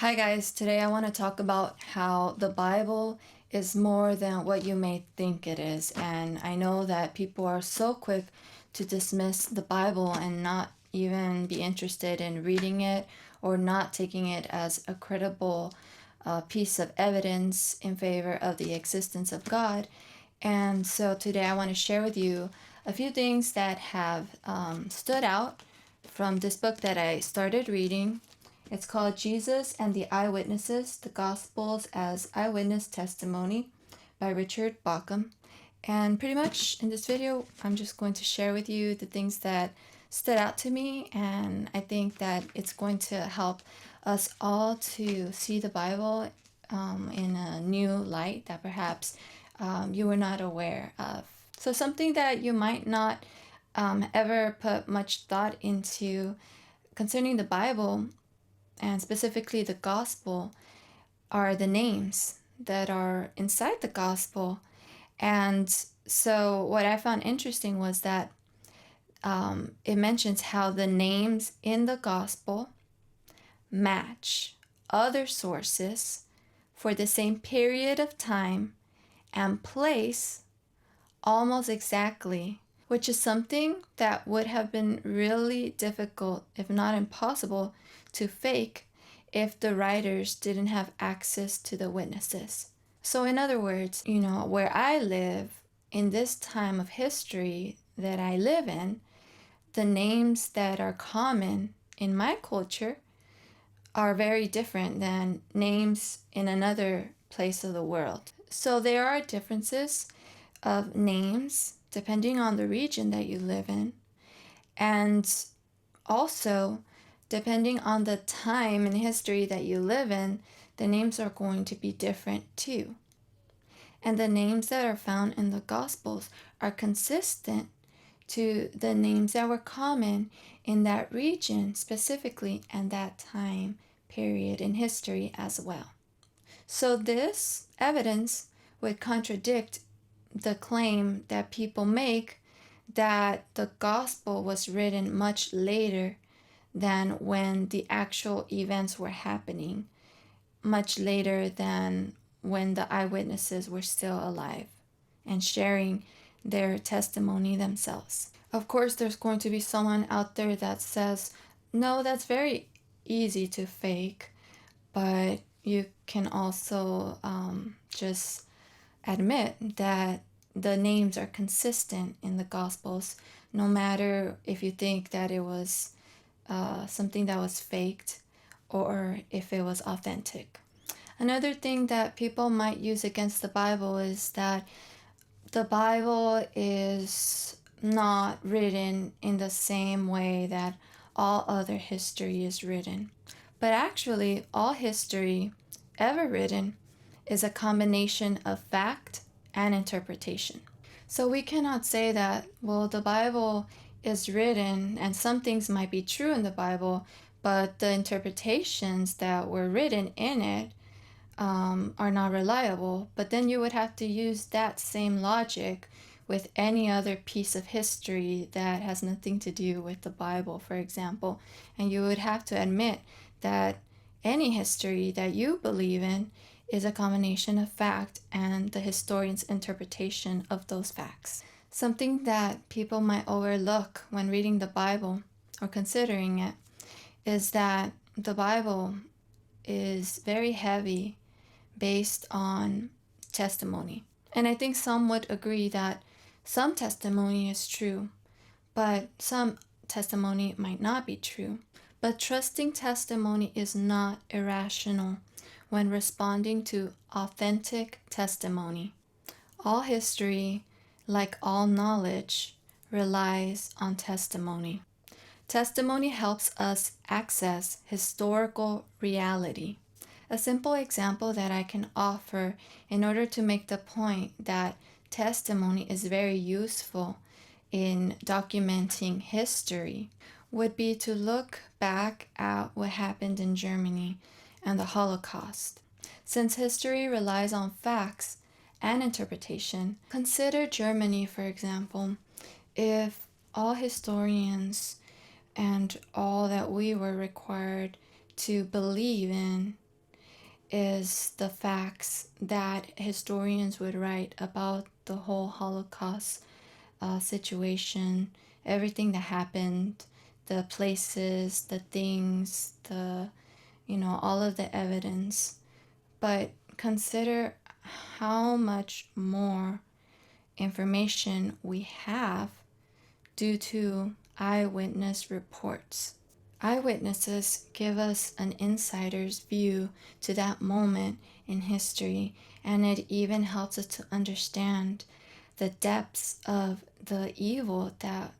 Hi guys, today I want to talk about how the Bible is more than what you may think it is. And I know that people are so quick to dismiss the Bible and not even be interested in reading it or not taking it as a credible piece of evidence in favor of the existence of God. And so today I want to share with you a few things that have stood out from this book that I started reading. It's called Jesus and the Eyewitnesses, the Gospels as Eyewitness Testimony by Richard Bauckham. And pretty much in this video, I'm just going to share with you the things that stood out to me, and I think that it's going to help us all to see the Bible in a new light that perhaps you were not aware of. So something that you might not ever put much thought into concerning the Bible, and specifically the gospel, are the names that are inside the gospel. And so what I found interesting was that it mentions how the names in the gospel match other sources for the same period of time and place almost exactly, which is something that would have been really difficult, if not impossible, to fake if the writers didn't have access to the witnesses. So, in other words, where I live, in this time of history that I live in, the names that are common in my culture are very different than names in another place of the world. So, there are differences of names depending on the region that you live in, and also depending on the time in history that you live in, the names are going to be different too. And the names that are found in the Gospels are consistent to the names that were common in that region specifically and that time period in history as well. So this evidence would contradict the claim that people make that the gospel was written much later than when the actual events were happening, much later than when the eyewitnesses were still alive and sharing their testimony themselves. Of course, there's going to be someone out there that says, no, that's very easy to fake, but you can also just admit that the names are consistent in the Gospels, no matter if you think that it was something that was faked or if it was authentic. Another thing that people might use against the Bible is that the Bible is not written in the same way that all other history is written. But actually, all history ever written is a combination of fact and interpretation. So we cannot say that, well, the Bible is written and some things might be true in the Bible, but the interpretations that were written in it are not reliable. But then you would have to use that same logic with any other piece of history that has nothing to do with the Bible, for example. And you would have to admit that any history that you believe in is a combination of fact and the historian's interpretation of those facts. Something that people might overlook when reading the Bible or considering it is that the Bible is very heavy based on testimony. And I think some would agree that some testimony is true, but some testimony might not be true. But trusting testimony is not irrational when responding to authentic testimony. All history, like all knowledge, relies on testimony. Testimony helps us access historical reality. A simple example that I can offer in order to make the point that testimony is very useful in documenting history would be to look back at what happened in Germany and the Holocaust. Since history relies on facts and interpretation, consider Germany, for example. If all historians and all that we were required to believe in is the facts that historians would write about the whole Holocaust situation, everything that happened, the places, the things, all of the evidence. But consider how much more information we have due to eyewitness reports. Eyewitnesses give us an insider's view to that moment in history, and it even helps us to understand the depths of the evil that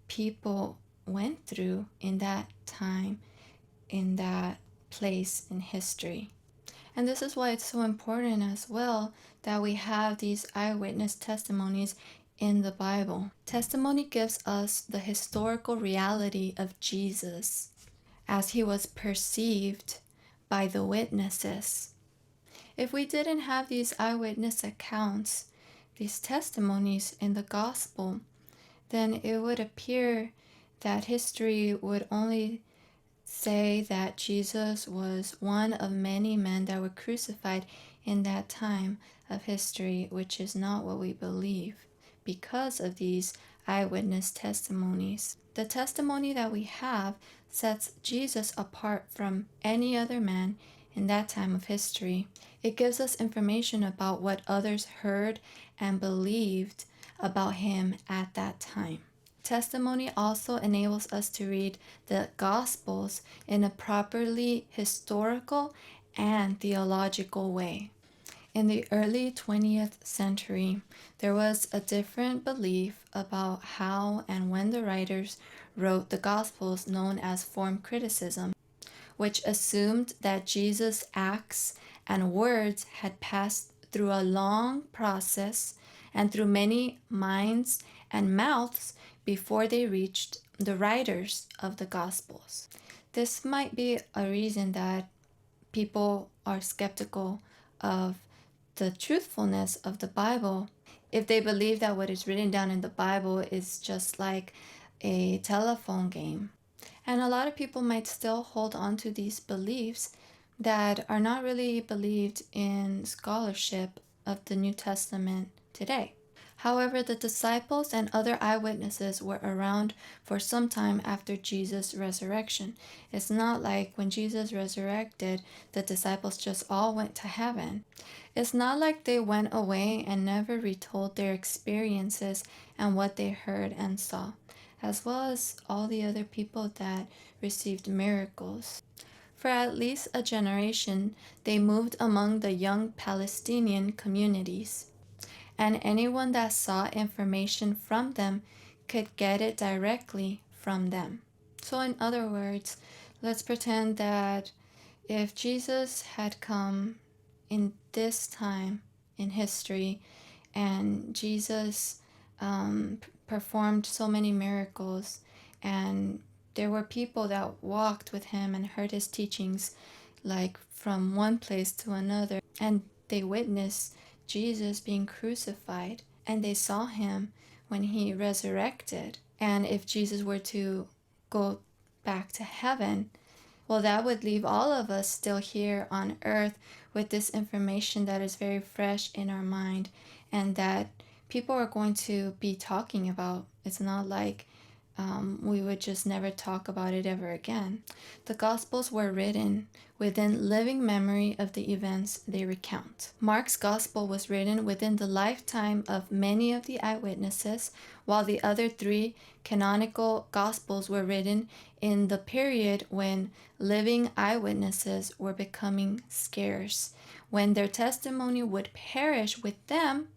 people went through in that time, in that place in history. And this is why it's so important as well that we have these eyewitness testimonies in the Bible. Testimony gives us the historical reality of Jesus as he was perceived by the witnesses. If we didn't have these eyewitness accounts, these testimonies in the gospel, then it would appear that history would only say that Jesus was one of many men that were crucified in that time of history, which is not what we believe because of these eyewitness testimonies. The testimony that we have sets Jesus apart from any other man in that time of history. It gives us information about what others heard and believed about him at that time. Testimony also enables us to read the Gospels in a properly historical and theological way. In the early 20th century, there was a different belief about how and when the writers wrote the Gospels, known as form criticism, which assumed that Jesus' acts and words had passed through a long process and through many minds and mouths before they reached the writers of the Gospels. This might be a reason that people are skeptical of the truthfulness of the Bible if they believe that what is written down in the Bible is just like a telephone game. And a lot of people might still hold on to these beliefs that are not really believed in scholarship of the New Testament today. However, the disciples and other eyewitnesses were around for some time after Jesus' resurrection. It's not like when Jesus resurrected, the disciples just all went to heaven. It's not like they went away and never retold their experiences and what they heard and saw, as well as all the other people that received miracles. For at least a generation, they moved among the young Palestinian communities, and anyone that sought information from them could get it directly from them. So, in other words, let's pretend that if Jesus had come in this time in history and Jesus performed so many miracles, and there were people that walked with him and heard his teachings like from one place to another, and they witnessed Jesus being crucified, and they saw him when he resurrected. And if Jesus were to go back to heaven, well, that would leave all of us still here on earth with this information that is very fresh in our mind and that people are going to be talking about. It's not like we would just never talk about it ever again. The Gospels were written within living memory of the events they recount. Mark's Gospel was written within the lifetime of many of the eyewitnesses, while the other three canonical Gospels were written in the period when living eyewitnesses were becoming scarce, when their testimony would perish with them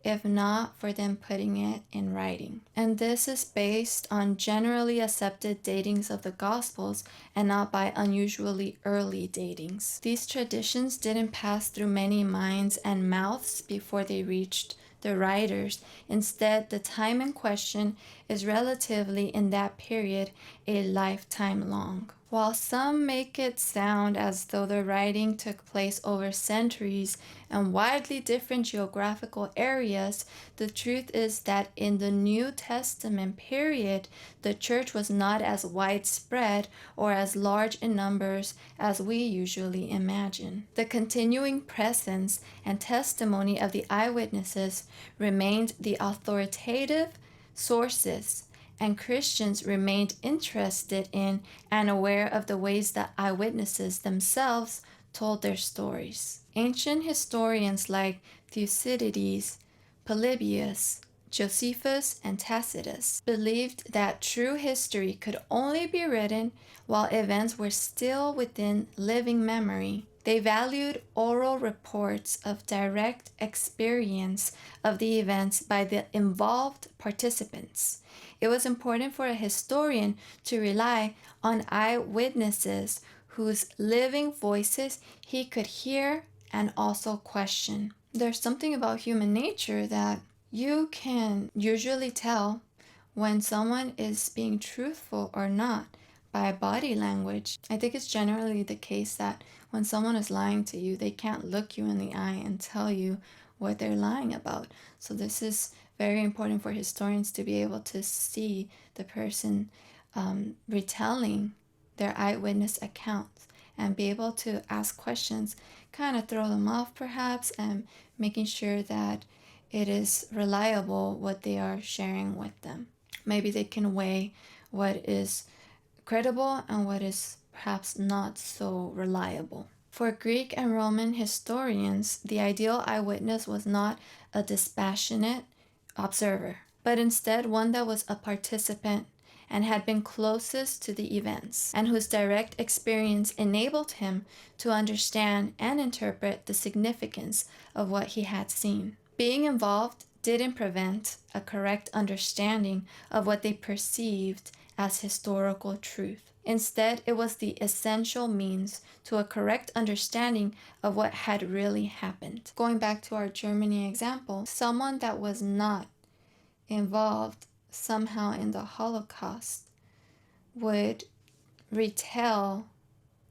if not for them putting it in writing. And this is based on generally accepted datings of the Gospels and not by unusually early datings. These traditions didn't pass through many minds and mouths before they reached the writers. Instead, the time in question is relatively in that period a lifetime long. While some make it sound as though the writing took place over centuries and widely different geographical areas, the truth is that in the New Testament period, the church was not as widespread or as large in numbers as we usually imagine. The continuing presence and testimony of the eyewitnesses remained the authoritative sources, and Christians remained interested in and aware of the ways that eyewitnesses themselves told their stories. Ancient historians like Thucydides, Polybius, Josephus, and Tacitus believed that true history could only be written while events were still within living memory. They valued oral reports of direct experience of the events by the involved participants. It was important for a historian to rely on eyewitnesses whose living voices he could hear and also question. There's something about human nature that you can usually tell when someone is being truthful or not by body language. I think it's generally the case that when someone is lying to you, they can't look you in the eye and tell you what they're lying about. So this is very important for historians to be able to see the person retelling their eyewitness accounts and be able to ask questions, kind of throw them off perhaps, and making sure that it is reliable what they are sharing with them. Maybe they can weigh what is credible and what is perhaps not so reliable. For Greek and Roman historians, the ideal eyewitness was not a dispassionate observer, but instead one that was a participant and had been closest to the events, and whose direct experience enabled him to understand and interpret the significance of what he had seen. Being involved didn't prevent a correct understanding of what they perceived as historical truth. Instead, it was the essential means to a correct understanding of what had really happened. Going back to our Germany example, someone that was not involved somehow in the Holocaust would retell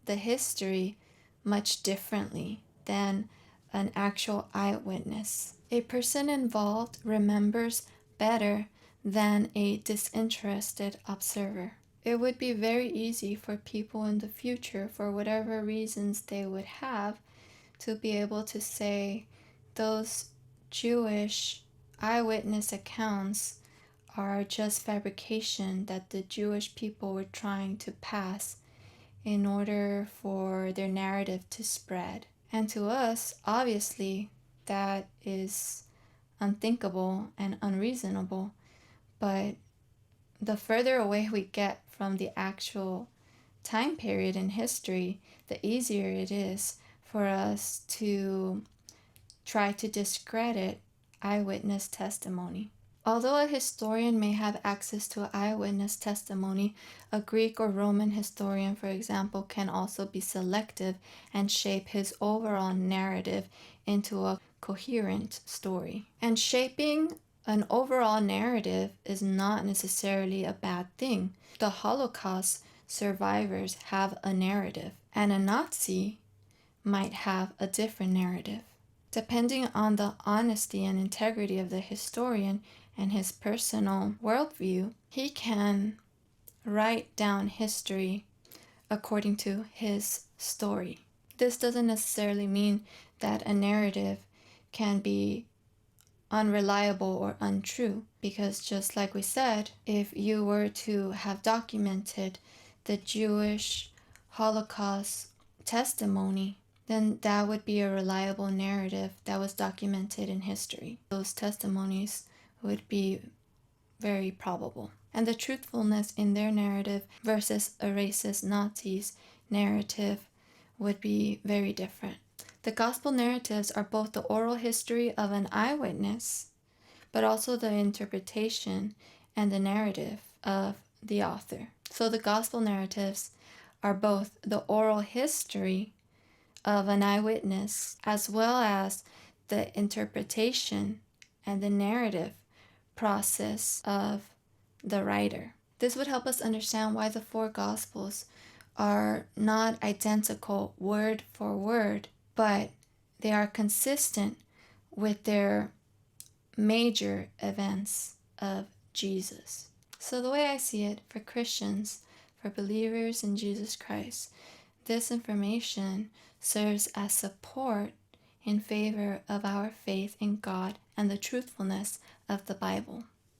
the history much differently than an actual eyewitness. A person involved remembers better than a disinterested observer. It would be very easy for people in the future, for whatever reasons they would have, to be able to say those Jewish eyewitness accounts are just fabrication that the Jewish people were trying to pass in order for their narrative to spread. And to us, obviously, that is unthinkable and unreasonable. But the further away we get from the actual time period in history, the easier it is for us to try to discredit eyewitness testimony. Although a historian may have access to eyewitness testimony, a Greek or Roman historian, for example, can also be selective and shape his overall narrative into a coherent story. And shaping an overall narrative is not necessarily a bad thing. The Holocaust survivors have a narrative, and a Nazi might have a different narrative. Depending on the honesty and integrity of the historian and his personal worldview, he can write down history according to his story. This doesn't necessarily mean that a narrative can be unreliable or untrue, because just like we said, if you were to have documented the Jewish Holocaust testimony, then that would be a reliable narrative that was documented in history. Those testimonies would be very probable. And the truthfulness in their narrative versus a racist Nazi's narrative would be very different. The gospel narratives are both the oral history of an eyewitness, but also the interpretation and the narrative of the author. So the gospel narratives are both the oral history of an eyewitness, as well as the interpretation and the narrative process of the writer. This would help us understand why the four Gospels are not identical word for word, but they are consistent with their major events of Jesus. So the way I see it, for Christians, for believers in Jesus Christ, this information serves as support in favor of our faith in God and the truthfulness of the Bible.